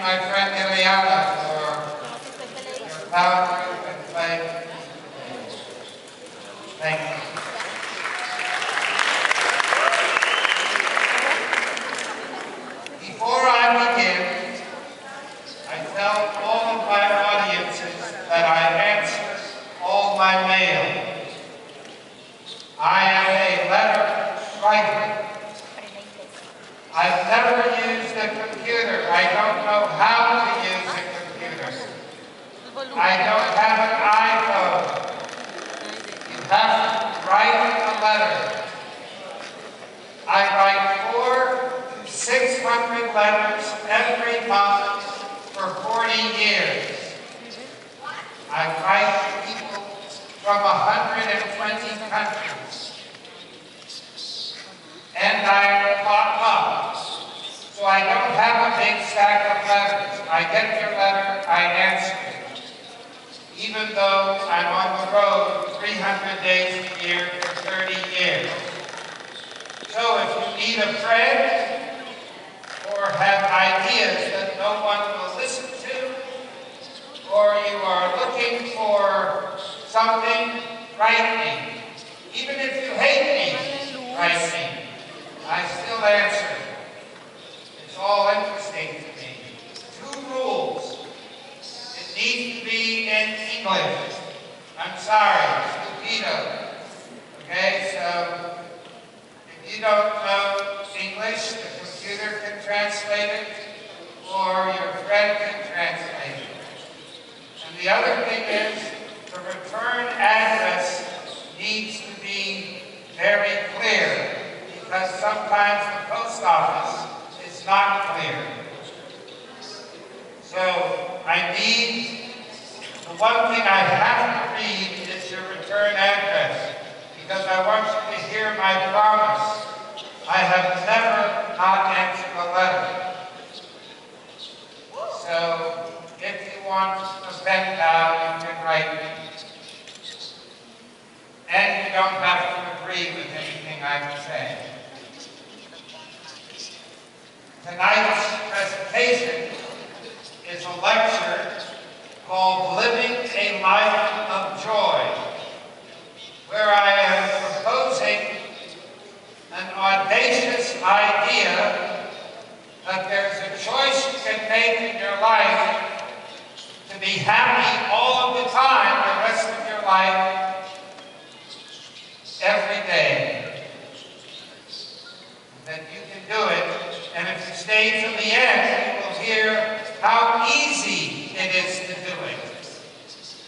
my friend Ileana for your power and play. Thank you. Before I begin, I tell all of my audiences that I answer all my mail. I am a letter writer. I've never used a computer. I don't know how to use a computer. I don't have an iPhone. You have to write a letter. I write 400 to 600 letters every month for 40 years. I write to people from 120 countries. And I pop up. So I don't have a big stack of letters. I get your letter, I answer it. Even though I'm on the road 300 days a year for 30 years. So if you need a friend or have ideas that no one will listen to, or you are looking for something, write me. Even if you hate me, write me. I still answer. It's all interesting to me. 2 rules. It needs to be in English. I'm sorry, stupido. Okay, so if you don't know English, the computer can translate it, or your friend can translate it. And the other thing is, the return address needs to be very clear, because sometimes the post office is not clear. So I need, the one thing I have to read is your return address, because I want you to hear my promise. I have never not answered a letter. So if you want a pen pal, you can write me. And you don't have to agree with anything I'm saying. Tonight's presentation is a lecture called Living a Life of Joy, where I am proposing an audacious idea that there's a choice you can make in your life to be happy all of the time, the rest of your life, every day. That you can do it. And if you stay to the end, you will hear how easy it is to do it.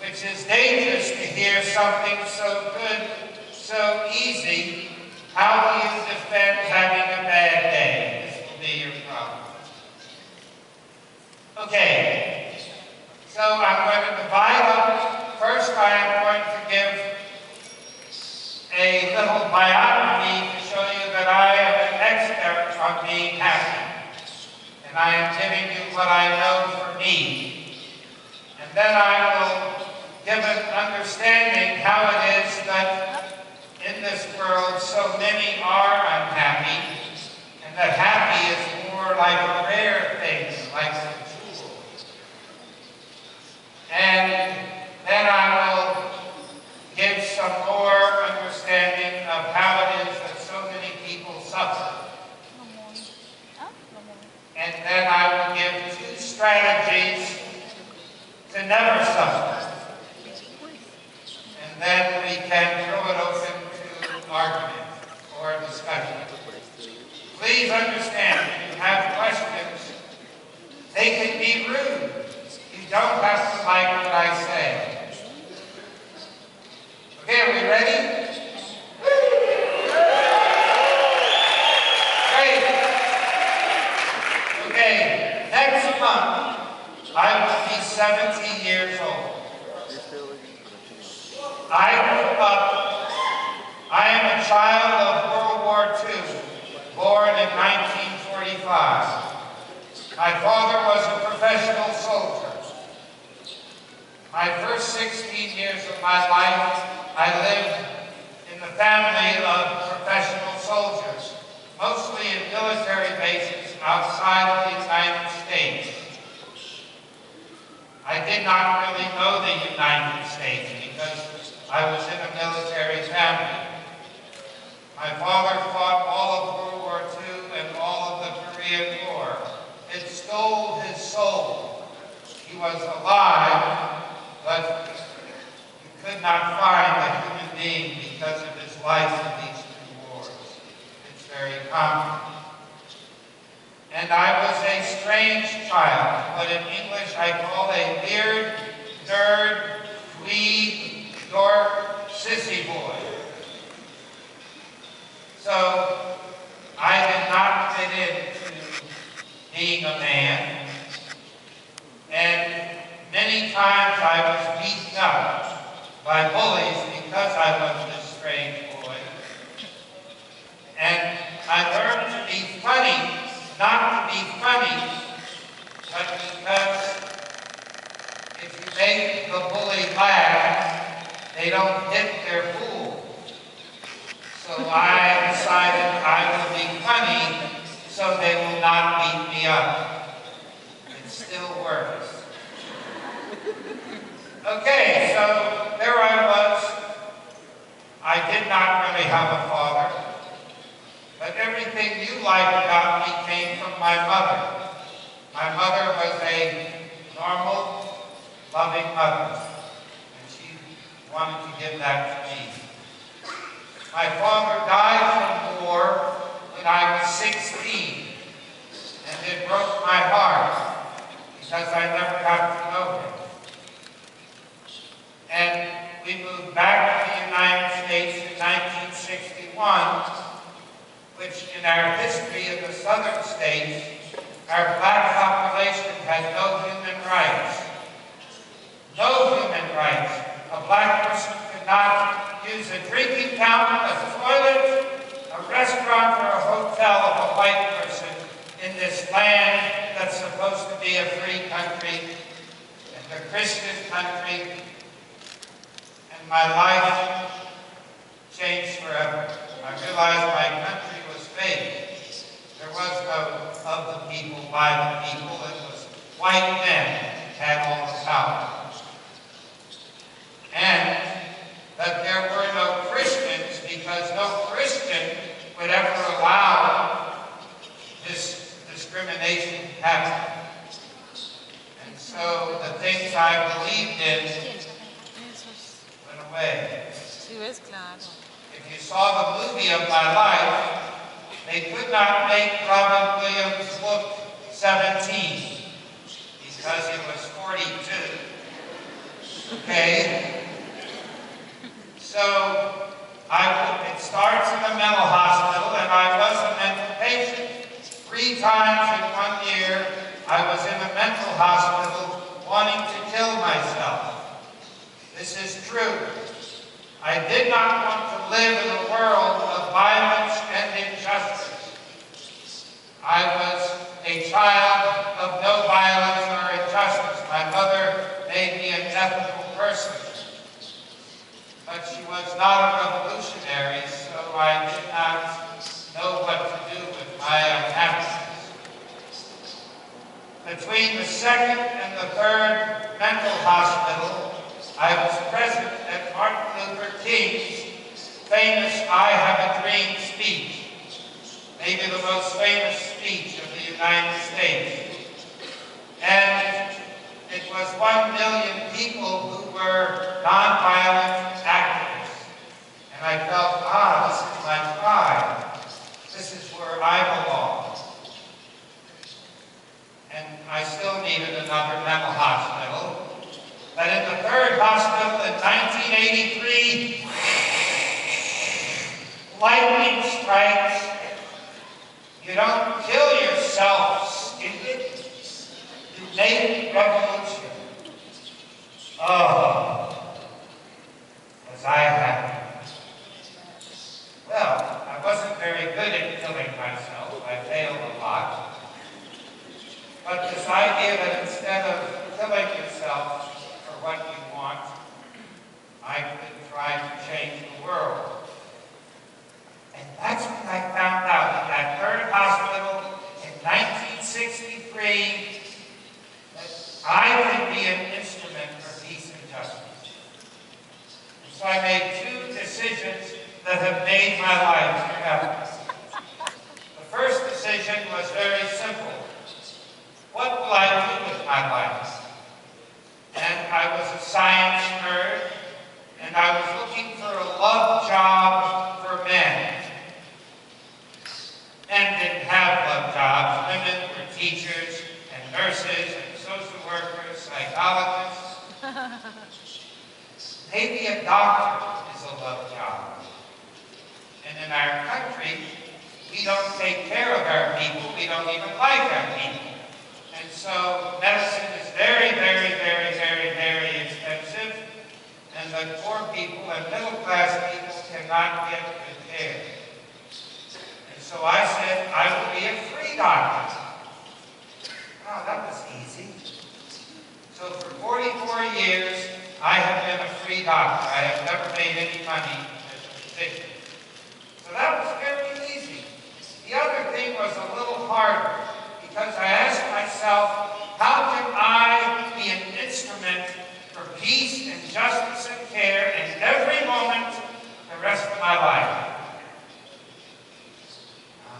Which is dangerous to hear something so good, so easy. How do you defend having a bad day? This will be your problem. Okay, so I'm going to divide up. First, I am going to give a little biography to show you that I am an expert on being happy. And I am giving you what I know for me. And then I will give an understanding how it is that in this world so many are unhappy, and that happy is more like a rare thing, like a jewel. And then I will give some more understanding of how it is that so many people suffer. And then I will give 2 strategies to never suffer. And then we can throw it open to argument or discussion. Please understand, if you have questions, they can be rude. You don't have to like what I say. Okay, are we ready? Great. Okay, next month, I will be 70 years old. I grew up, I am a child of World War II, born in 1945. My father was a professional soldier. My first 16 years of my life, I lived in the family of professional soldiers, mostly in military bases outside of the United States. I did not really know the United States because I was in a military family. My father fought all of World War II and all of the Korean War. It stole his soul. He was alive, but you could not find a human being because of his life in these two wars. It's very common. And I was a strange child, what in English I call a weird, nerd, dweeb, dork, sissy boy. So I did not fit into being a man, and many times I was beaten up by bullies because I was this strange boy. And I learned to be funny, not to be funny, but because if you make the bully laugh, they don't hit their fool. So I decided I will be funny so they will not beat me up. It still works. Okay, so there I was. I did not really have a father, but everything you like about me came from my mother. My mother was a normal, loving mother, and she wanted to give that to me. My father died from war when I was 16, and it broke my heart because I never got to know him. And we moved back to the United States in 1961, which in our history in the southern states, our black population had no human rights. No human rights. A black person could not use a drinking fountain, a toilet, a restaurant, or a hotel of a white person in this land that's supposed to be a free country and a Christian country. And my life changed forever. I realized my country was fake. There was no of the people, by the people. It was white men had all the power. And that there were no Christians because no Christian would ever allow this discrimination to happen. And so the things I believed in went away. If you saw the movie of my life, they could not make Robin Williams look 17 because he was 42. Okay? So it starts in a mental hospital, and I was a mental patient. 3 times in 1 year, I was in a mental hospital wanting to kill myself. This is true. I did not want to live in a world of violence and injustice. I was a child of no violence or injustice. My mother made me an ethical person. But she was not a revolutionary, so I did not know what to do with my unhappiness. Between the second and the third mental hospital, I was present at Martin Luther King's famous I Have a Dream speech, maybe the most famous speech of the United States. And it was 1 million people who were nonviolent activists. And I felt, this is my tribe. This is where I belong. And I still needed another mental hospital. But in the third hospital in 1983, lightning strikes. You don't kill yourself, stupid. You make revolution. Was I happy? Well, I wasn't very good at killing myself. I failed a lot. But this idea that instead of killing yourself for what you want, I could try to change the world. And that's when I found out in that third hospital in 1963 that I could be an instrument So I made two decisions that have made my life forever. The first decision was very simple. What will I do with my life? And I was a science nerd, and I was looking for a love job for men. Men didn't have love jobs. Women were teachers and nurses and social workers, psychologists. Maybe a doctor is a love job. And in our country, we don't take care of our people. We don't even like our people. And so medicine is very, very, very, very, very expensive. And the poor people and middle-class people cannot get good care. And so I said, I will be a free doctor. Oh, that was easy. So for 44 years, I have been a free doctor. I have never made any money as a physician. So that was very easy. The other thing was a little harder, because I asked myself, how can I be an instrument for peace and justice and care in every moment the rest of my life?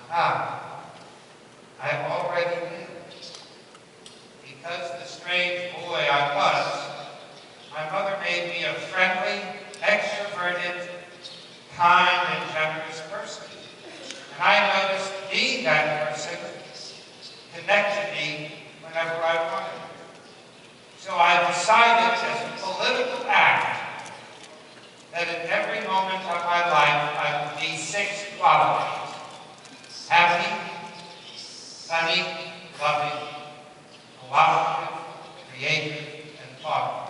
I already knew. Because the strange boy I was, my mother made me a friendly, extroverted, kind, and generous person. And I noticed being that person connected me whenever I wanted. So I decided as a political act that in every moment of my life I would be 6 qualities: happy, sunny, loving, cooperative, creative, and thoughtful.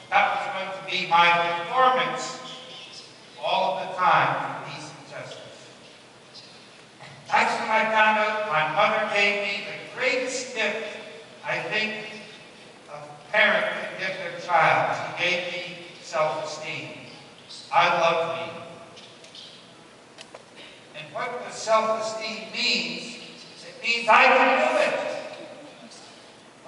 That was going to be my performance all of the time for peace and justice. That's when I found out my mother gave me the greatest gift, I think, a parent can give their child. She gave me self-esteem. I love me. And what does self-esteem means? It means I can do it.